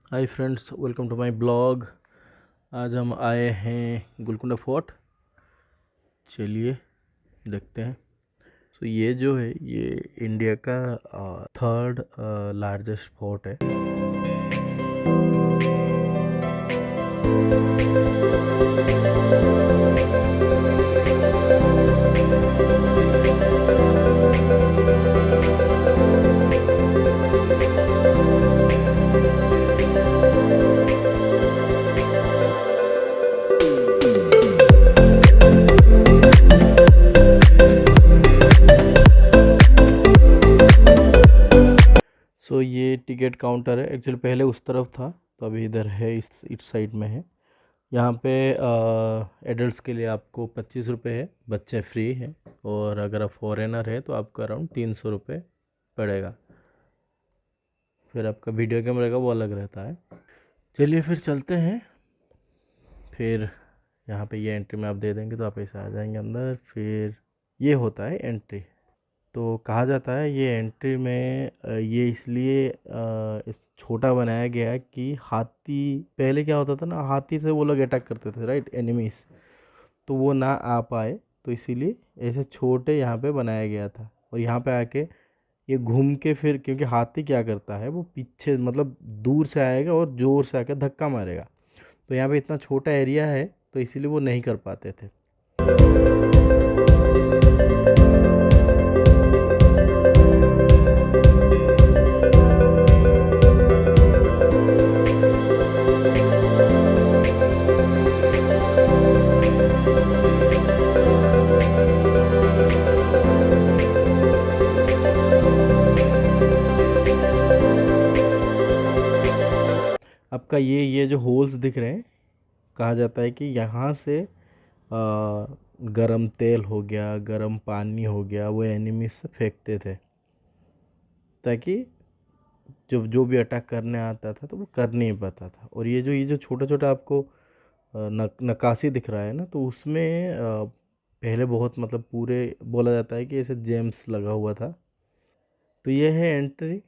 Hi friends, welcome to my blog. आज हम आए हैं गोलकुंडा फोर्ट। चलिए देखते हैं। तो ये जो है ये इंडिया का थर्ड लार्जेस्ट फोर्ट है। सो ये टिकट काउंटर है। एक्चुअली पहले उस तरफ था, तो अभी इधर है, इस साइड में है। यहाँ पे एडल्ट्स के लिए आपको 25 रुपये है, बच्चे फ्री है। और अगर आप फॉरेनर है तो आपको अराउंड 300 रुपये पड़ेगा। फिर आपका वीडियो कैमरा का वो अलग रहता है। चलिए फिर चलते हैं। फिर यहाँ पे ये एंट्री में आप दे देंगे तो आप ऐसे आ जाएंगे अंदर। फिर ये होता है एंट्री। तो कहा जाता है ये एंट्री में ये इसलिए इस छोटा बनाया गया है कि हाथी, पहले क्या होता था ना, हाथी से वो लोग अटैक करते थे, राइट, एनिमीज, तो वो ना आ पाए, तो इसीलिए ऐसे छोटे यहाँ पे बनाया गया था। और यहाँ पे आके ये घूम के फिर, क्योंकि हाथी क्या करता है, वो पीछे मतलब दूर से आएगा और ज़ोर से आके धक्का मारेगा। तो यहाँ पे इतना छोटा एरिया है, तो इसीलिए वो नहीं कर पाते थे। आपका ये जो होल्स दिख रहे हैं, कहा जाता है कि यहाँ से गरम तेल हो गया, गरम पानी हो गया, वो एनिमी से फेंकते थे, ताकि जो जो भी अटैक करने आता था तो वो कर नहीं पाता था। और ये जो छोटा छोटा आपको नक्काशी दिख रहा है ना, तो उसमें पहले बहुत, मतलब पूरे बोला जाता है कि ऐसे जेम्स लगा हुआ था। तो ये है एंट्री।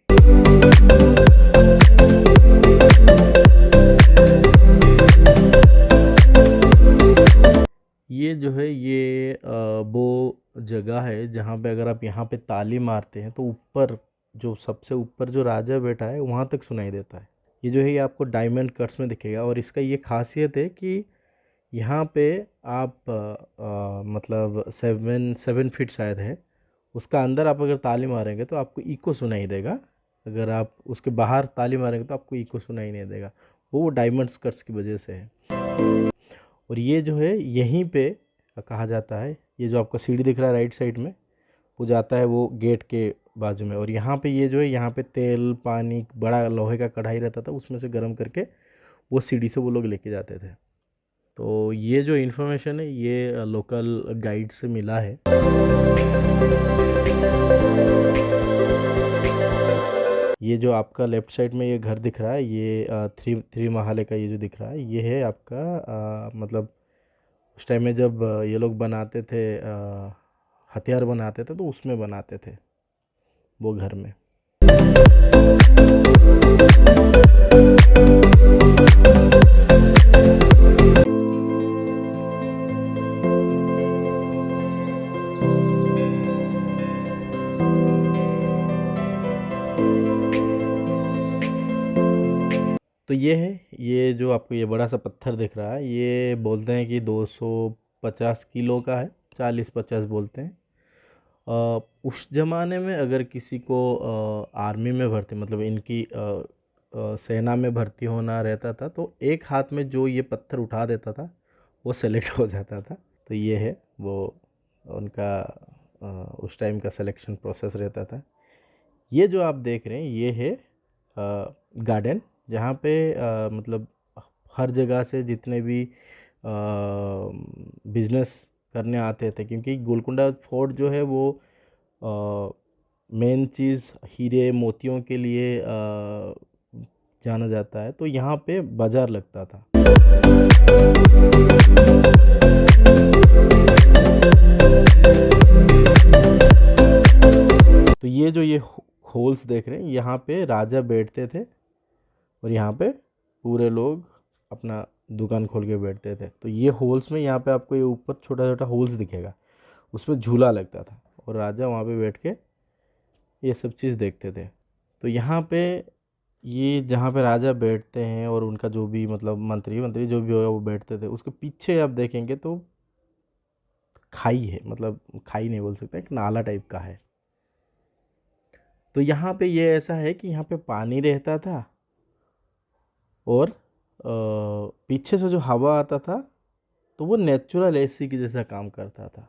ये जो है ये वो जगह है जहाँ पे अगर आप यहाँ पे ताली मारते हैं तो ऊपर, जो सबसे ऊपर जो राजा बैठा है वहाँ तक सुनाई देता है। ये जो है ये आपको डायमंड कट्स में दिखेगा। और इसका ये खासियत है कि यहाँ पे आप मतलब 7 फीट शायद है, उसका अंदर आप अगर ताली मारेंगे तो आपको इको सुनाई देगा। अगर आप उसके बाहर ताली मारेंगे तो आपको इको सुनाई नहीं देगा। वो डायमंड कट्स की वजह से है। और ये जो है यहीं पे कहा जाता है, ये जो आपका सीढ़ी दिख रहा है राइट साइड में, वो जाता है वो गेट के बाजू में। और यहाँ पे ये जो है, यहाँ पे तेल पानी, बड़ा लोहे का कढ़ाई रहता था, उसमें से गर्म करके वो सीढ़ी से वो लोग लेके जाते थे। तो ये जो इन्फॉर्मेशन है ये लोकल गाइड से मिला है। ये जो आपका लेफ़्ट साइड में ये घर दिख रहा है, ये थ्री महाले का ये जो दिख रहा है, ये है आपका मतलब उस टाइम में जब ये लोग बनाते थे, हथियार बनाते थे, तो उसमें बनाते थे वो घर में। तो ये है, ये जो आपको ये बड़ा सा पत्थर दिख रहा है, ये बोलते हैं कि 250 किलो का है, 40-50 बोलते हैं। उस ज़माने में अगर किसी को आर्मी में भर्ती, मतलब इनकी सेना में भर्ती होना रहता था, तो एक हाथ में जो ये पत्थर उठा देता था वो सेलेक्ट हो जाता था। तो ये है वो उनका उस टाइम का सिलेक्शन प्रोसेस रहता था। ये जो आप देख रहे हैं ये है गार्डन, जहाँ पे मतलब हर जगह से जितने भी बिजनेस करने आते थे, क्योंकि गोलकुंडा फोर्ट जो है वो मेन चीज़ हीरे मोतियों के लिए जाना जाता है। तो यहाँ पे बाज़ार लगता था। तो ये जो ये होल्स देख रहे हैं, यहाँ पे राजा बैठते थे और यहाँ पे पूरे लोग अपना दुकान खोल के बैठते थे। तो ये होल्स में यहाँ पे आपको ये ऊपर छोटा छोटा होल्स दिखेगा, उसमें झूला लगता था और राजा वहाँ पे बैठ के ये सब चीज़ देखते थे। तो यहाँ पे ये जहाँ पे राजा बैठते हैं और उनका जो भी मतलब मंत्री मंत्री जो भी होगा वो बैठते थे, उसके पीछे आप देखेंगे तो खाई है, मतलब खाई नहीं बोल सकते, एक नाला टाइप का है। तो यहाँ पे ये ऐसा है कि यहाँ पे पानी रहता था और पीछे से जो हवा आता था तो वो नेचुरल एसी की जैसा काम करता था।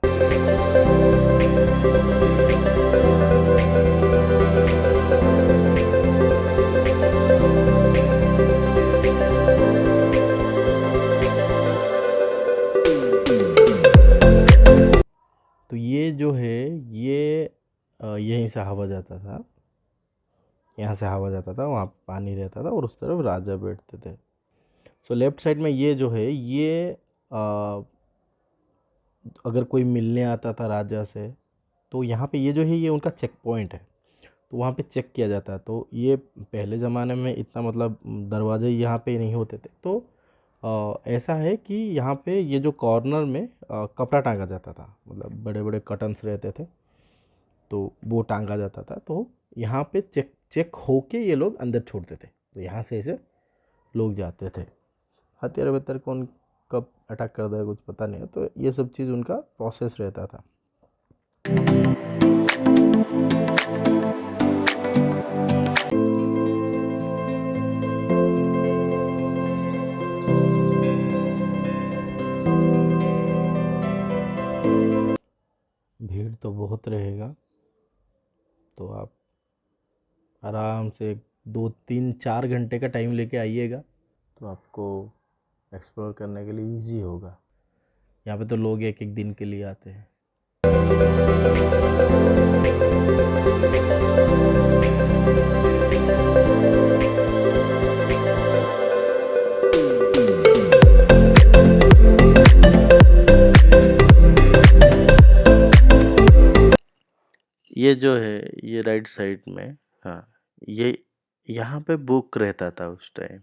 तो ये जो है ये यहीं से हवा जाता था, यहाँ से हवा जाता था, वहाँ पानी रहता था और उस तरफ राजा बैठते थे। सो लेफ्ट साइड में ये जो है ये अगर कोई मिलने आता था राजा से तो यहाँ पे ये जो है ये उनका चेक पॉइंट है, तो वहाँ पे चेक किया जाता है। तो ये पहले ज़माने में इतना मतलब दरवाजे यहाँ पे नहीं होते थे, तो ऐसा है कि यहाँ पे ये जो कॉर्नर में कपड़ा टांगा जाता था, मतलब बड़े बड़े कर्टन्स रहते थे तो वो टांगा जाता था। तो यहाँ पे चेक चेक होके ये लोग अंदर छोड़ते थे, तो यहाँ से ऐसे लोग जाते थे। हथियार वत्यार कौन कब अटैक कर देगा कुछ पता नहीं है, तो ये सब चीज़ उनका प्रोसेस रहता था। भीड़ तो बहुत रहेगा, तो आप आराम से 2 3 4 घंटे का टाइम लेके आइएगा, तो आपको एक्सप्लोर करने के लिए इजी होगा। यहाँ पे तो लोग एक एक दिन के लिए आते हैं। ये जो है ये राइट साइड में, हाँ, ये यहाँ पे बुक रहता था उस टाइम।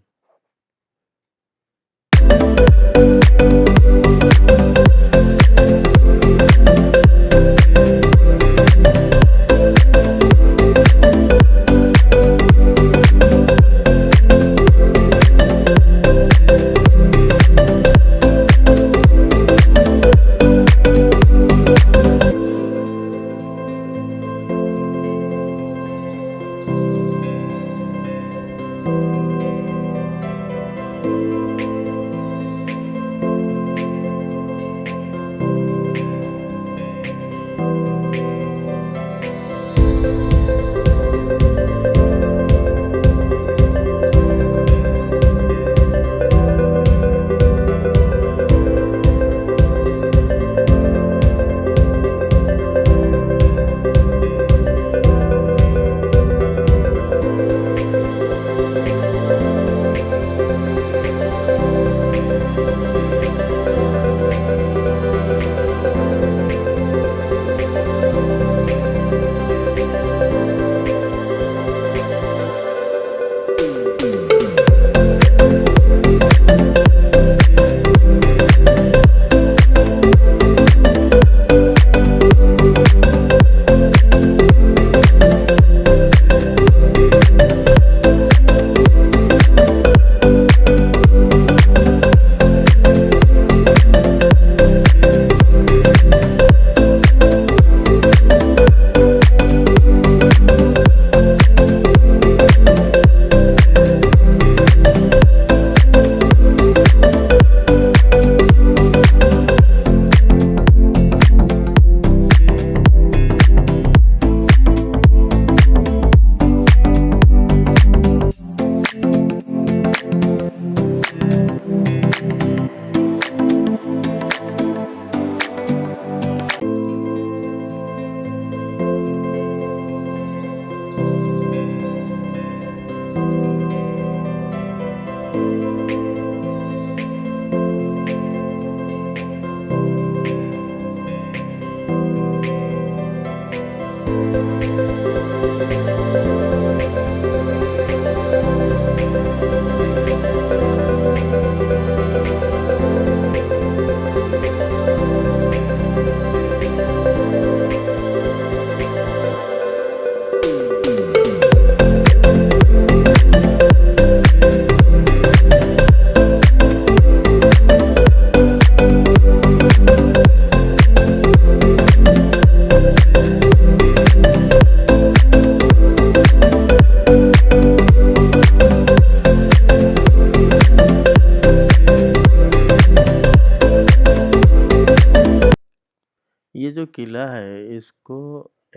ये जो किला है इसको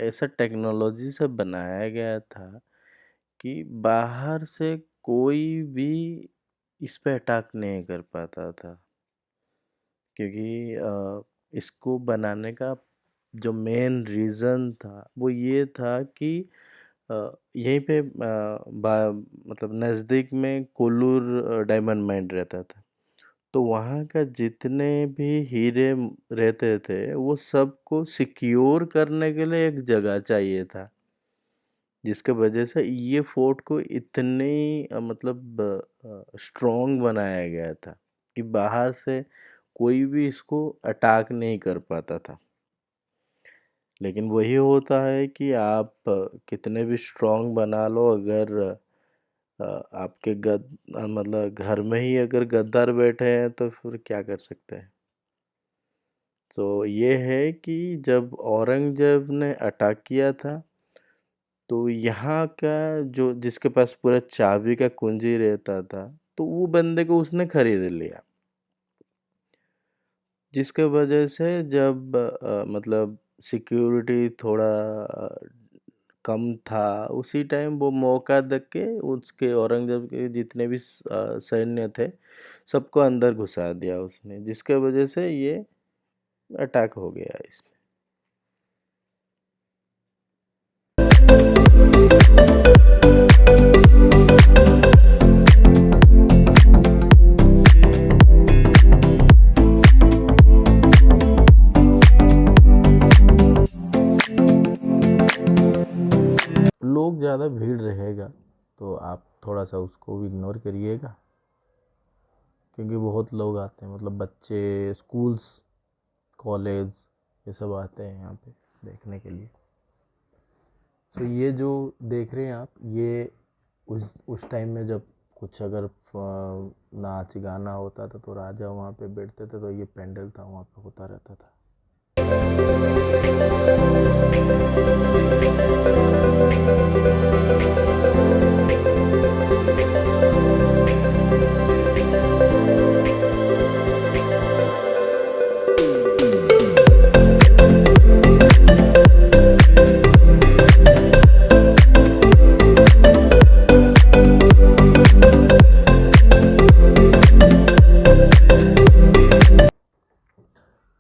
ऐसा टेक्नोलॉजी से बनाया गया था कि बाहर से कोई भी इस पे अटैक नहीं कर पाता था, क्योंकि इसको बनाने का जो मेन रीज़न था वो ये था कि यहीं पे मतलब नज़दीक में कोल्लूर डायमंड माइन रहता था। तो वहाँ का जितने भी हीरे रहते थे वो सबको सिक्योर करने के लिए एक जगह चाहिए था, जिसके वजह से ये फोर्ट को इतनी मतलब स्ट्रॉन्ग बनाया गया था कि बाहर से कोई भी इसको अटैक नहीं कर पाता था। लेकिन वही होता है कि आप कितने भी स्ट्रॉन्ग बना लो, अगर आपके मतलब घर में ही अगर गद्दार बैठे हैं तो फिर क्या कर सकते हैं। तो ये है कि जब औरंगजेब ने अटैक किया था तो यहाँ का जो जिसके पास पूरा चाबी का कुंजी रहता था तो वो बंदे को उसने खरीद लिया, जिसके वजह से जब मतलब सिक्योरिटी थोड़ा कम था उसी टाइम वो मौका देख के उसके औरंगजेब के जितने भी सैन्य थे सबको अंदर घुसा दिया उसने, जिसके वजह से ये अटैक हो गया इसमें। लोग ज़्यादा भीड़ रहेगा तो आप थोड़ा सा उसको इग्नोर करिएगा, क्योंकि बहुत लोग आते हैं, मतलब बच्चे, स्कूल्स, कॉलेज, ये सब आते हैं यहाँ पे देखने के लिए। तो ये जो देख रहे हैं आप, ये उस टाइम में जब कुछ अगर नाच गाना होता था तो राजा वहाँ पे बैठते थे, तो ये पेंडल था वहाँ पे होता रहता था।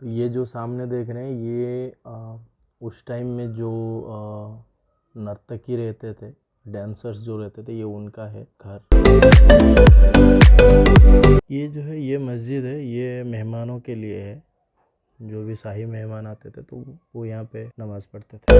तो ये जो सामने देख रहे हैं ये उस टाइम में जो नर्तकी रहते थे, डांसर्स जो रहते थे, ये उनका है घर। ये जो है ये मस्जिद है, ये मेहमानों के लिए है, जो भी शाही मेहमान आते थे तो वो यहाँ पे नमाज पढ़ते थे।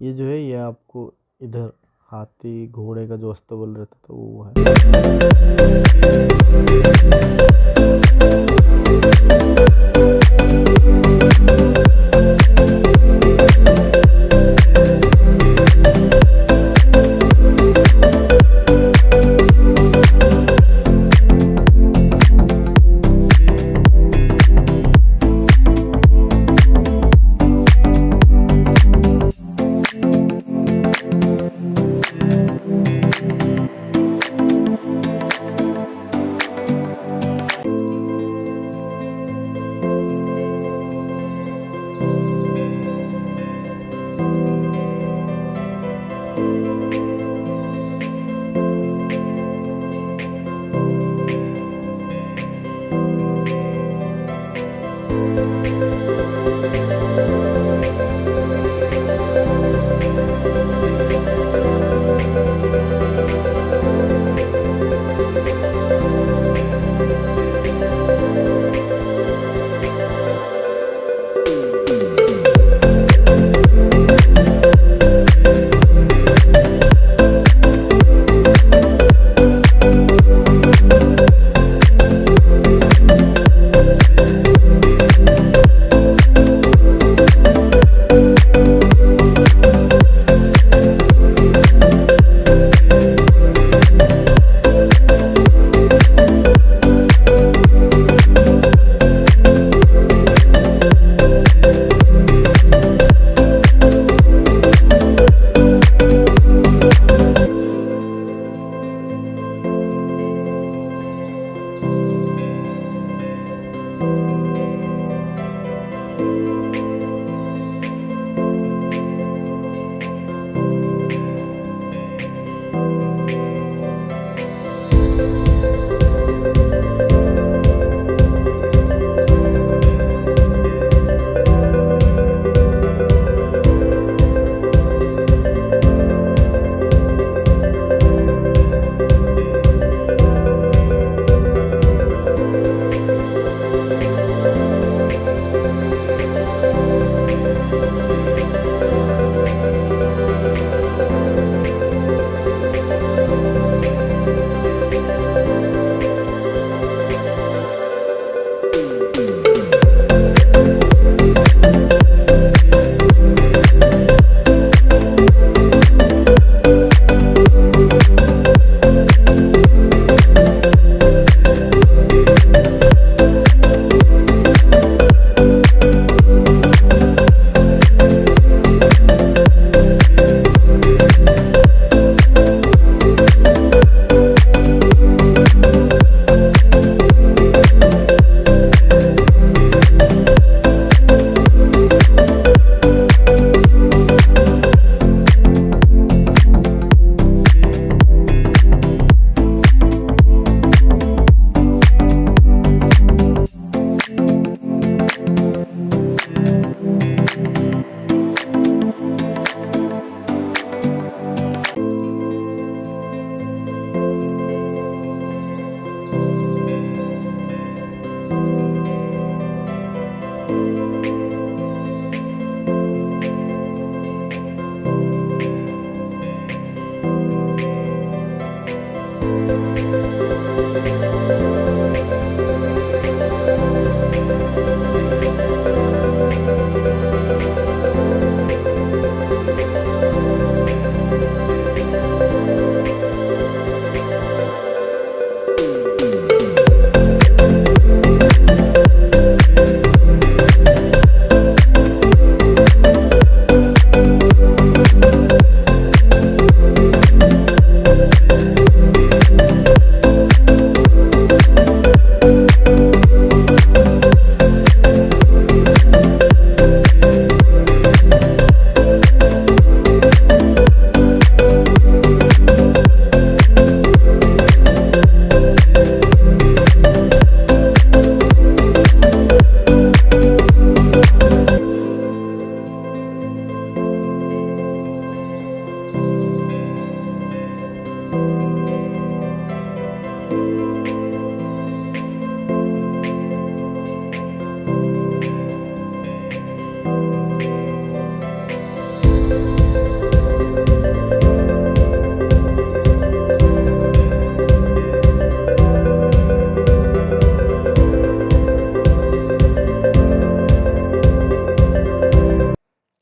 ये जो है ये आपको इधर हाथी घोड़े का जो अस्तबल रहता था वो है।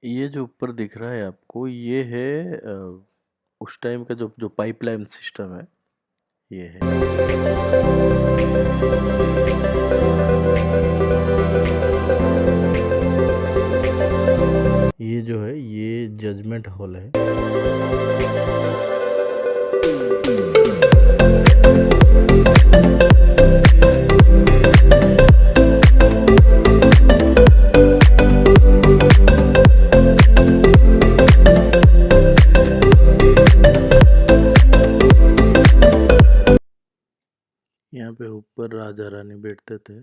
ये जो ऊपर दिख रहा है आपको, ये है उस टाइम का जो जो पाइपलाइन सिस्टम है, ये है। ये जो है ये जजमेंट हॉल है। यहाँ पे ऊपर राजा रानी बैठते थे।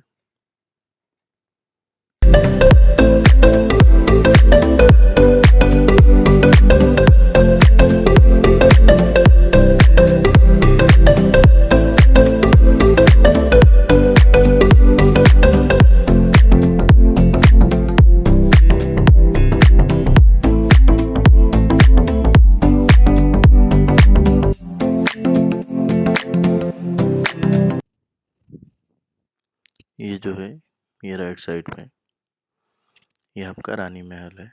ये जो है ये राइट साइड में, ये आपका रानी महल है।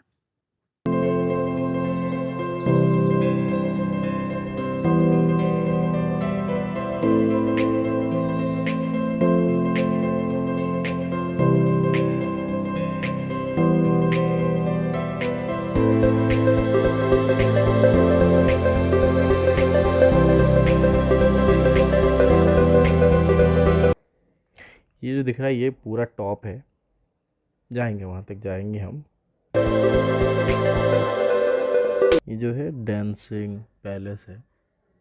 ये जो दिख रहा है ये पूरा टॉप है, जाएंगे वहाँ तक जाएंगे हम। ये जो है डांसिंग पैलेस है,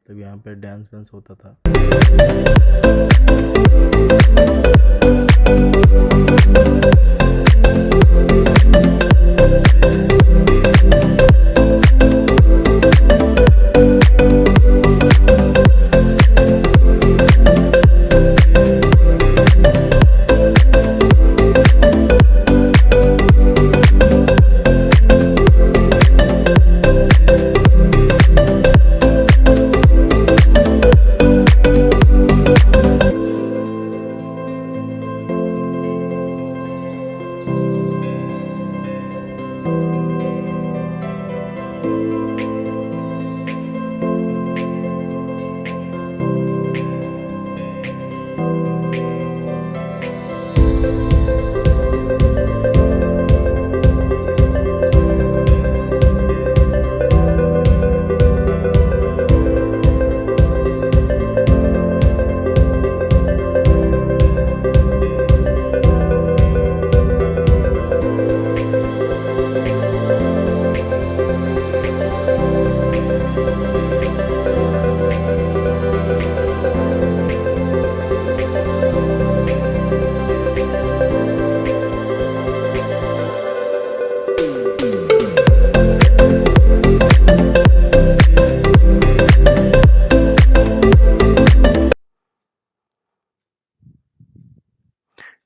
तब यहाँ पे डांस वांस होता था।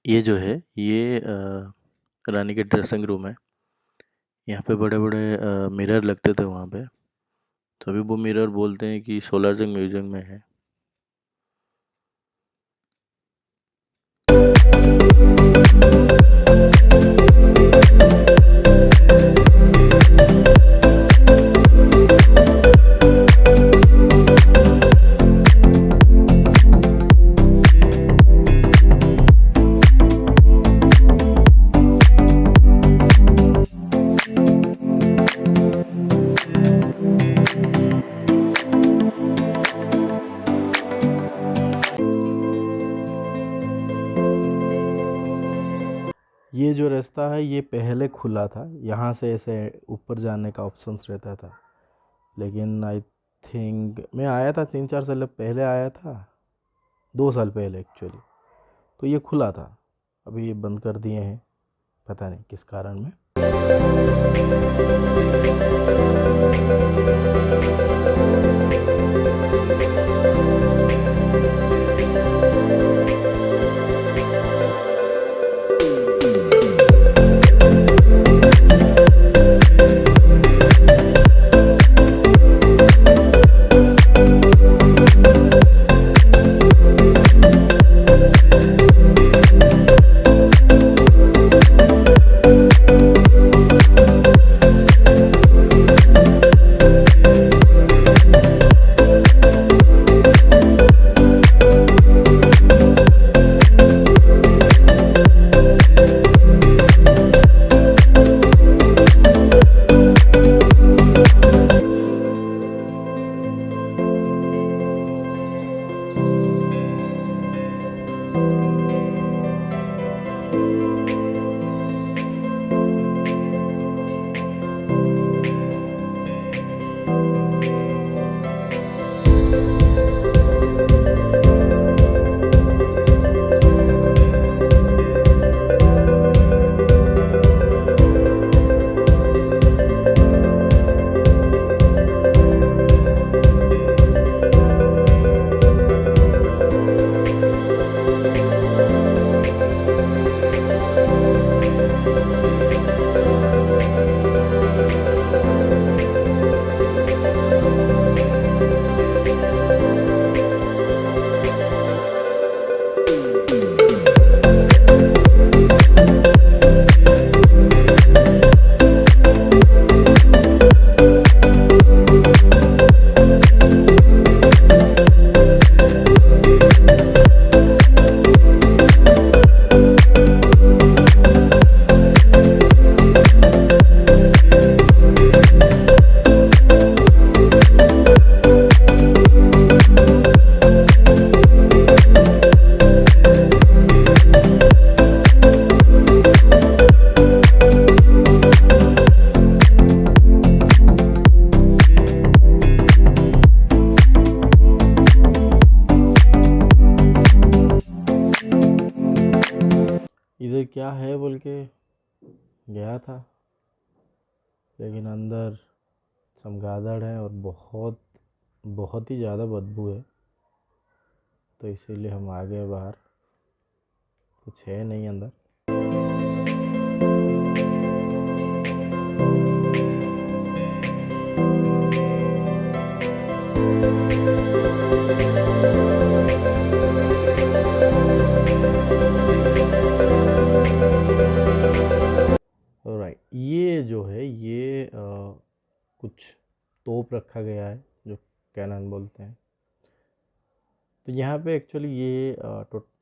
ये जो है ये रानी के ड्रेसिंग रूम है। यहाँ पे बड़े बड़े मिरर लगते थे वहाँ पे, तो अभी वो मिरर बोलते हैं कि सोलारजंग म्यूजियम में है। ये जो रास्ता है ये पहले खुला था, यहाँ से ऐसे ऊपर जाने का ऑप्शंस रहता था, लेकिन आई थिंक मैं आया था 3-4 साल पहले आया था, 2 साल पहले एक्चुअली, तो ये खुला था। अभी ये बंद कर दिए हैं, पता नहीं किस कारण में। गया था, लेकिन अंदर चमगादड़ है और बहुत बहुत ही ज़्यादा बदबू है, तो इसीलिए हम आ गए बाहर। कुछ है नहीं अंदर। राइट, ये जो है ये कुछ तोप रखा गया है जो कैनन बोलते हैं। तो यहाँ पे एक्चुअली ये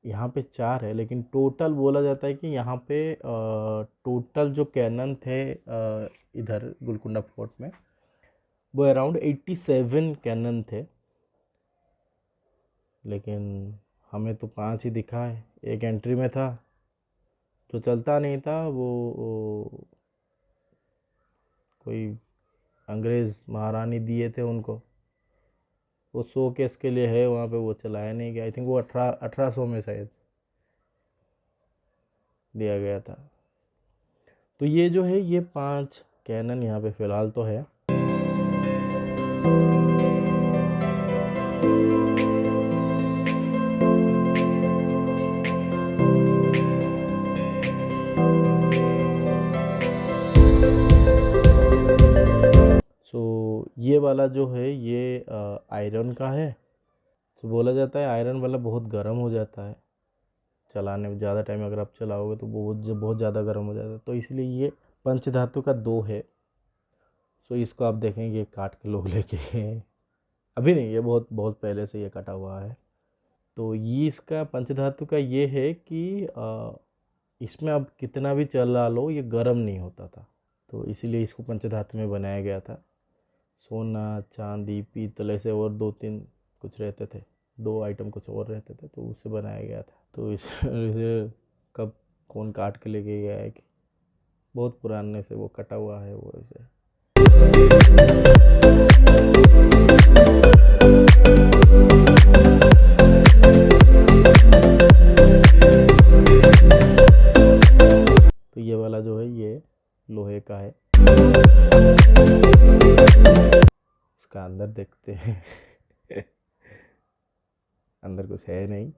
यहाँ पे 4 है, लेकिन टोटल बोला जाता है कि यहाँ पे टोटल जो कैनन थे इधर गोलकुंडा फोर्ट में वो अराउंड 87 कैनन थे, लेकिन हमें तो 5 ही दिखा है। एक एंट्री में था जो चलता नहीं था, वो कोई अंग्रेज़ महारानी दिए थे उनको, वो शो केस के लिए है वहाँ पे, वो चलाया नहीं गया। आई थिंक वो 1800 में शायद दिया गया था। तो ये जो है ये 5 कैनन यहाँ पे फ़िलहाल तो है। ये वाला जो है ये आयरन का है। तो बोला जाता है आयरन वाला बहुत गर्म हो जाता है चलाने में, ज़्यादा टाइम अगर आप चलाओगे तो बहुत ज़्यादा गर्म हो जाता है, तो इसलिए ये पंचधातु का 2 है। सो इसको आप देखेंगे काट के लोग लेके अभी नहीं, ये बहुत बहुत पहले से ये कटा हुआ है। तो ये इसका पंचधातु का ये है कि इसमें आप कितना भी चला लो ये गर्म नहीं होता था, तो इसीलिए इसको पंचधातु में बनाया गया था। सोना, चांदी, पीतल ऐसे और 2-3 कुछ रहते थे, 2 आइटम कुछ और रहते थे, तो उससे बनाया गया था। तो इसे कब कौन काट के लेके गया है कि बहुत पुराने से वो कटा हुआ है वो ऐसे। तो ये वाला जो है ये लोहे का है। इसका अंदर देखते हैं अंदर कुछ है नहीं।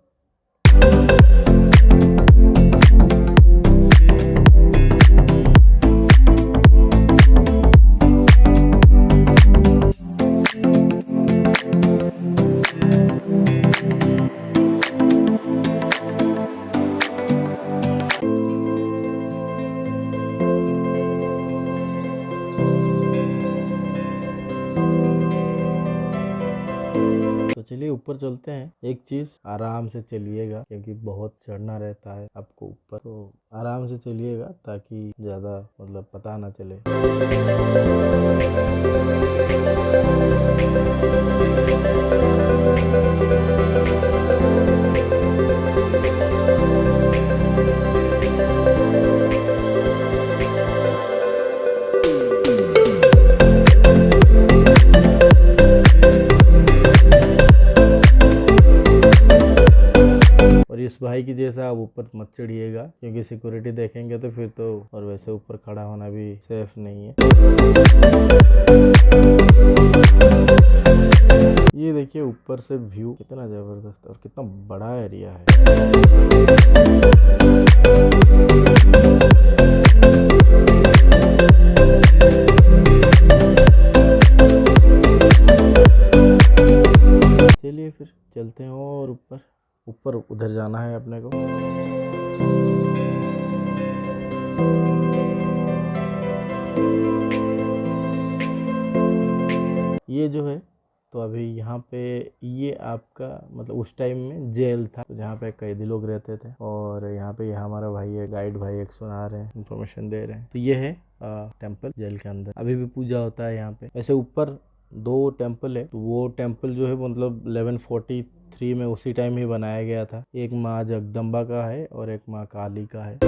चलिए ऊपर चलते हैं। एक चीज़, आराम से चलिएगा क्योंकि बहुत चढ़ना रहता है आपको ऊपर, तो आराम से चलिएगा ताकि ज़्यादा मतलब पता ना चले। इस भाई की जैसा आप ऊपर मत चढ़िएगा क्योंकि सिक्योरिटी देखेंगे तो फिर तो, और वैसे ऊपर खड़ा होना भी सेफ नहीं है। ये देखिए ऊपर से व्यू कितना ज़बरदस्त और कितना बड़ा एरिया है। चलिए फिर चलते हैं और ऊपर उधर जाना है अपने को। ये जो है तो अभी यहाँ पे ये आपका मतलब उस टाइम में जेल था, तो जहाँ पे कैदी लोग रहते थे, और यहाँ पे हमारा भाई है, गाइड भाई एक सुना रहे हैं, इन्फॉर्मेशन दे रहे हैं। तो ये है टेम्पल जेल के अंदर, अभी भी पूजा होता है यहाँ पे। ऐसे ऊपर 2 टेम्पल है, तो वो टेम्पल जो है मतलब 1143 में उसी टाइम ही बनाया गया था। एक माँ जगदम्बा का है और एक माँ काली का है।